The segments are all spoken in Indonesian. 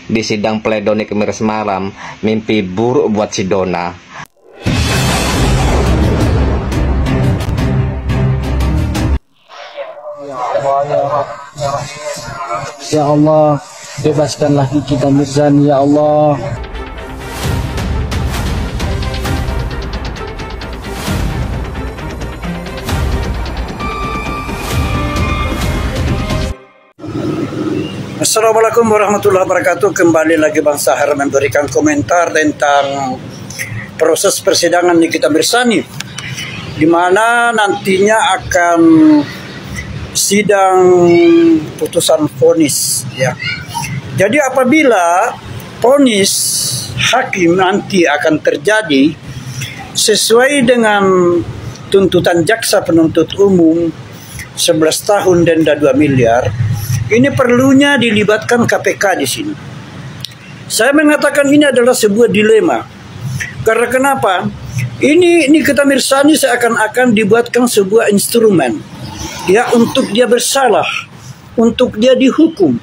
di sidang pledoi Kamis malam, mimpi buruk buat si Dona. Ya Allah, bebaskanlah Nikita Mirzani, ya Allah. Assalamualaikum warahmatullahi wabarakatuh. Kembali lagi Bang Sahar memberikan komentar tentang proses persidangan Nikita Mirzani, di mana nantinya akan sidang putusan vonis, ya. Jadi apabila vonis hakim nanti akan terjadi sesuai dengan tuntutan jaksa penuntut umum 11 tahun denda 2 miliar, ini perlunya dilibatkan KPK di sini. Saya mengatakan ini adalah sebuah dilema. Karena kenapa? Ini Nikita Mirzani seakan-akan dibuatkan sebuah instrumen, ya, untuk dia bersalah, untuk dia dihukum.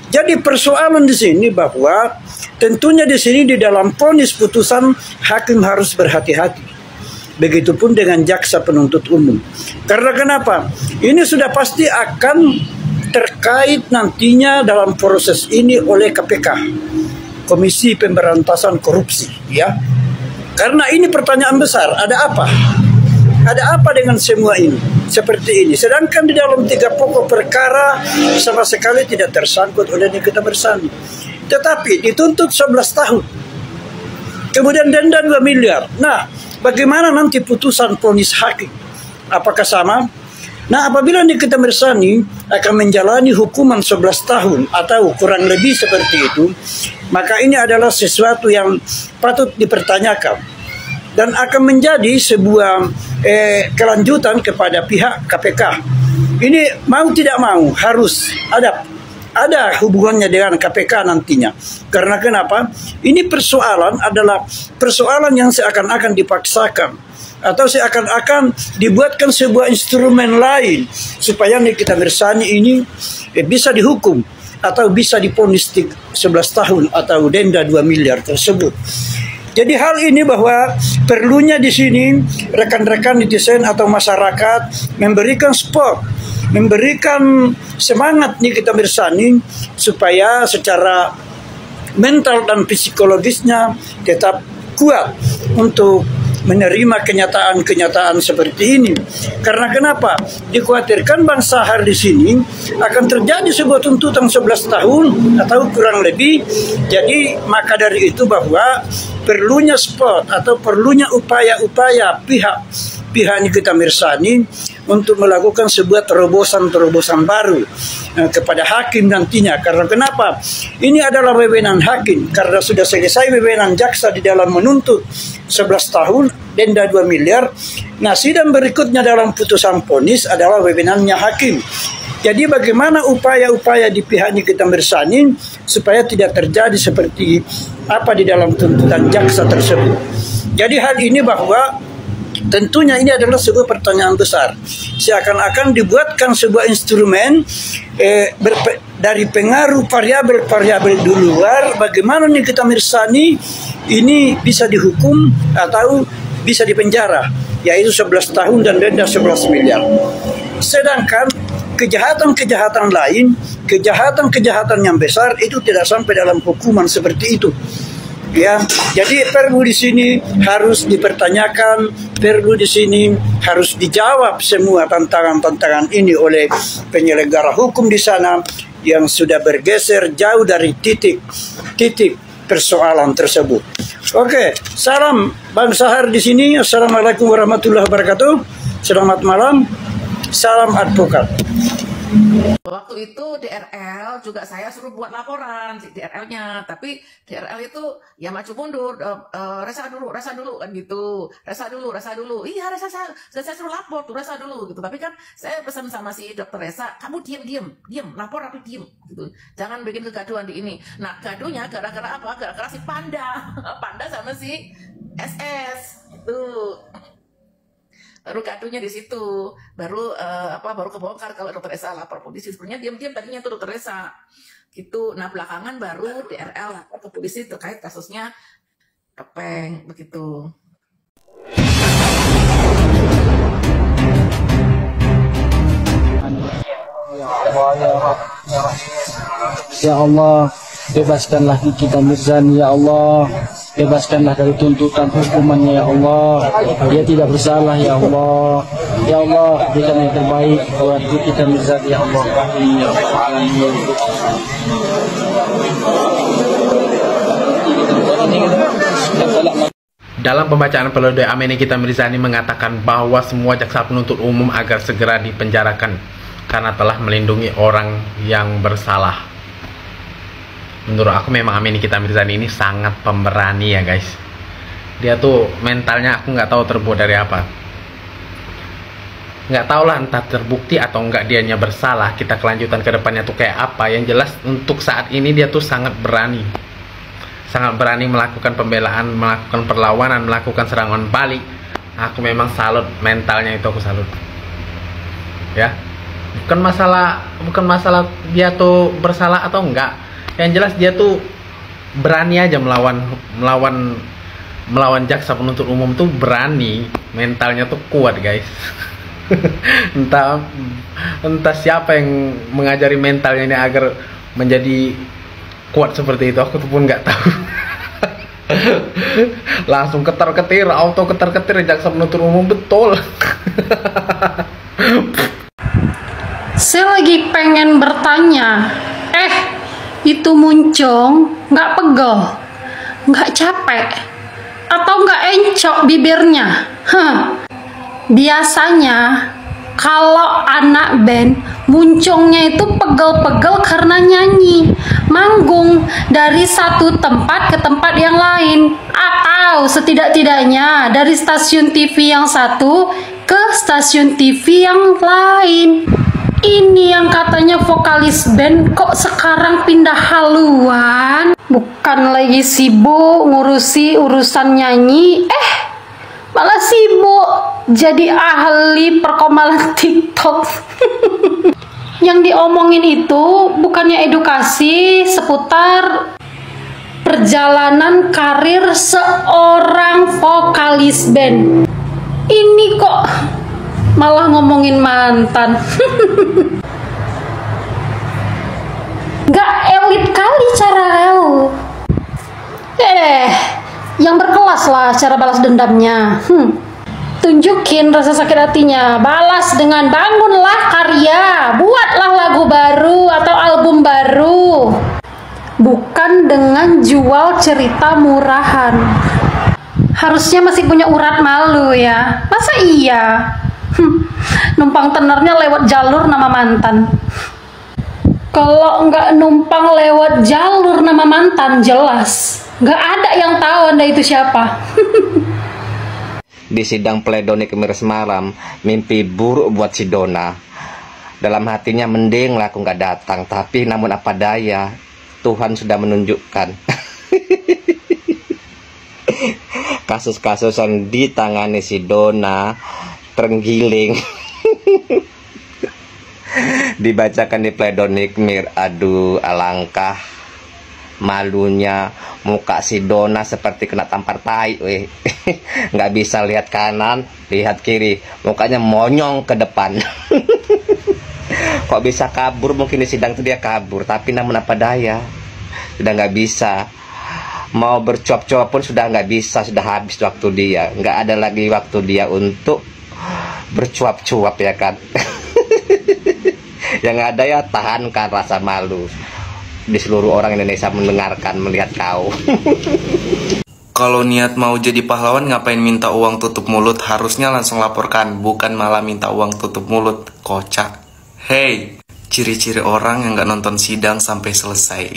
Jadi persoalan di sini bahwa tentunya di sini di dalam vonis putusan hakim harus berhati-hati. Begitupun dengan jaksa penuntut umum. Karena kenapa? Ini sudah pasti akan terkait nantinya dalam proses ini oleh KPK, Komisi Pemberantasan Korupsi, ya. Karena ini pertanyaan besar, ada apa? Ada apa dengan semua ini? Seperti ini. Sedangkan di dalam 3 pokok perkara sama sekali tidak tersangkut oleh Nikita Mirzani. Tetapi dituntut 11 tahun. Kemudian denda 2 miliar. Nah, bagaimana nanti putusan vonis hakim? Apakah sama? Nah, apabila Nikita Mirzani akan menjalani hukuman 11 tahun atau kurang lebih seperti itu, maka ini adalah sesuatu yang patut dipertanyakan dan akan menjadi sebuah kelanjutan kepada pihak KPK. Ini mau tidak mau harus ada hubungannya dengan KPK nantinya. Karena kenapa? Ini persoalan adalah persoalan yang seakan-akan dipaksakan atau seakan-akan dibuatkan sebuah instrumen lain supaya Nikita Mirzani ini bisa dihukum atau bisa divonis 11 tahun atau denda 2 miliar tersebut. Jadi hal ini bahwa perlunya di sini rekan-rekan netizen atau masyarakat memberikan support, memberikan semangat Nikita Mirzani supaya secara mental dan psikologisnya tetap kuat untuk menerima kenyataan-kenyataan seperti ini. Karena kenapa? Dikhawatirkan Bang Sahar di sini akan terjadi sebuah tuntutan 11 tahun atau kurang lebih. Jadi maka dari itu bahwa perlunya sport atau perlunya upaya-upaya pihak Nikita Mirzani untuk melakukan sebuah terobosan-terobosan baru kepada hakim nantinya. Karena kenapa? Ini adalah wewenang hakim. Karena sudah selesai wewenang jaksa di dalam menuntut 11 tahun, denda 2 miliar. Nah, sidang berikutnya dalam putusan vonis adalah wewenangnya hakim. Jadi bagaimana upaya-upaya di pihak Nikita Mirzani supaya tidak terjadi seperti apa di dalam tuntutan jaksa tersebut. Jadi hal ini bahwa tentunya ini adalah sebuah pertanyaan besar. Seakan-akan dibuatkan sebuah instrumen dari pengaruh variabel-variabel di luar, bagaimana Nikita Mirzani ini bisa dihukum atau bisa dipenjara, yaitu 11 tahun dan denda 11 miliar. Sedangkan kejahatan-kejahatan lain, kejahatan-kejahatan yang besar itu tidak sampai dalam hukuman seperti itu. Ya, jadi perlu di sini harus dipertanyakan, perlu di sini harus dijawab semua tantangan-tantangan ini oleh penyelenggara hukum di sana yang sudah bergeser jauh dari titik persoalan tersebut. Oke, salam Bang Sahar di sini. Assalamualaikum warahmatullahi wabarakatuh. Selamat malam. Salam advokat. Waktu itu DRL juga saya suruh buat laporan DRL-nya, tapi DRL itu ya maju mundur, resa dulu kan gitu, resa dulu, iya resa saya suruh lapor tuh resa dulu gitu, tapi kan saya pesan sama si dokter Resa, kamu diem, lapor tapi diem gitu, jangan bikin kegaduhan di ini. Nah gaduhnya gara-gara apa? Gara-gara si Panda sama si SS itu. baru gaduhnya di situ, baru baru kebongkar kalau dokter Esa lapor polisi. Sebenarnya diam-diam tadinya tuh dokter Esa gitu. Nah belakangan baru DRL lapor ke polisi terkait kasusnya kepeng begitu. Ya Allah, bebaskanlah kita Mirzani, ya Allah. Bebaskanlah dari tuntutan hukumannya, ya Allah. Dia tidak bersalah, ya Allah. Ya Allah, berikan yang terbaik buat kita Mirzani, ya Allah. Ya Allah. Dalam pembacaan pledoi Amin Nikita Mirzani mengatakan bahwa semua jaksa penuntut umum agar segera dipenjarakan karena telah melindungi orang yang bersalah. Menurut aku memang Amin Nikita Mirzani ini sangat pemberani ya guys. Dia tuh mentalnya aku nggak tahu terbuat dari apa. Nggak tahu lah entah terbukti atau nggak dianya bersalah. Kita kelanjutan ke depannya tuh kayak apa. Yang jelas untuk saat ini dia tuh sangat berani. Sangat berani melakukan pembelaan, melakukan perlawanan, melakukan serangan balik. Aku memang salut mentalnya itu, aku salut. Ya. Bukan masalah dia tuh bersalah atau enggak. Yang jelas dia tuh berani aja melawan jaksa penuntut umum tuh berani. Mentalnya tuh kuat guys. entah siapa yang mengajari mentalnya ini agar menjadi kuat seperti itu, aku tuh pun nggak tahu. Langsung ketar-ketir, auto ketar-ketir jaksa penuntut umum, betul. Saya lagi pengen bertanya, itu Muncung nggak pegel, nggak capek, atau nggak encok bibirnya? Biasanya kalau anak band Muncungnya itu pegel-pegel karena nyanyi, manggung dari satu tempat ke tempat yang lain, atau setidak-tidaknya dari stasiun TV yang satu ke stasiun TV yang lain. Ini yang katanya vokalis band kok sekarang pindah haluan, bukan lagi sibuk ngurusi urusan nyanyi, malah sibuk jadi ahli perkomalan TikTok. Yang diomongin itu bukannya edukasi seputar perjalanan karir seorang vokalis band. Ini kok malah ngomongin mantan. Gak elit kali cara lu. Yang berkelas lah cara balas dendamnya. Tunjukin rasa sakit hatinya, balas dengan bangunlah karya, buatlah lagu baru atau album baru, bukan dengan jual cerita murahan. Harusnya masih punya urat malu ya, masa iya? Numpang tenernya lewat jalur nama mantan. Kalau nggak numpang lewat jalur nama mantan, jelas nggak ada yang tahu Anda itu siapa. Di sidang pledoi Kamis malam, mimpi buruk buat si Dona. Dalam hatinya mending lah aku nggak datang, tapi namun apa daya, Tuhan sudah menunjukkan. Kasus-kasus yang ditangani si Dona terenggiling. Dibacakan di pledoi Kamis, aduh alangkah malunya muka si Dona seperti kena tampar tai, weh. Nggak bisa lihat kanan, lihat kiri, mukanya monyong ke depan. Kok bisa kabur? Mungkin di sidang itu dia kabur, tapi namun apa daya, sudah nggak bisa. Mau bercuap-cuap pun sudah nggak bisa, sudah habis waktu dia. Nggak ada lagi waktu dia untuk bercuap-cuap ya kan. Yang ada ya tahankan rasa malu di seluruh orang Indonesia mendengarkan, melihat kau. Kalau niat mau jadi pahlawan ngapain minta uang tutup mulut? Harusnya langsung laporkan, bukan malah minta uang tutup mulut. Kocak. Hey, ciri-ciri orang yang gak nonton sidang sampai selesai.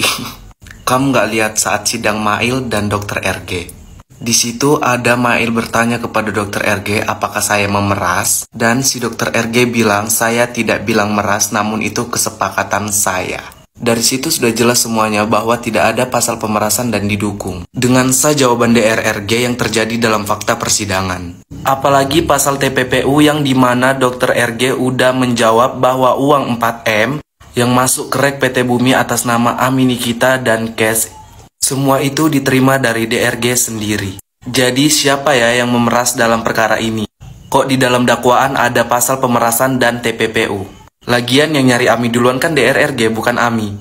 Kamu gak lihat saat sidang Mail dan Dr. RG? Di situ ada Mail bertanya kepada Dr. RG apakah saya memeras, dan si Dr. RG bilang saya tidak bilang meras, namun itu kesepakatan saya. Dari situ sudah jelas semuanya bahwa tidak ada pasal pemerasan dan didukung. Dengan sah jawaban DRRG yang terjadi dalam fakta persidangan. Apalagi pasal TPPU yang dimana Dr. RG udah menjawab bahwa uang 4M yang masuk ke rek PT Bumi atas nama Ami Nikita dan Cash, semua itu diterima dari DRG sendiri. Jadi siapa ya yang memeras dalam perkara ini? Kok di dalam dakwaan ada pasal pemerasan dan TPPU? Lagian yang nyari Ami duluan kan DRRG bukan Ami.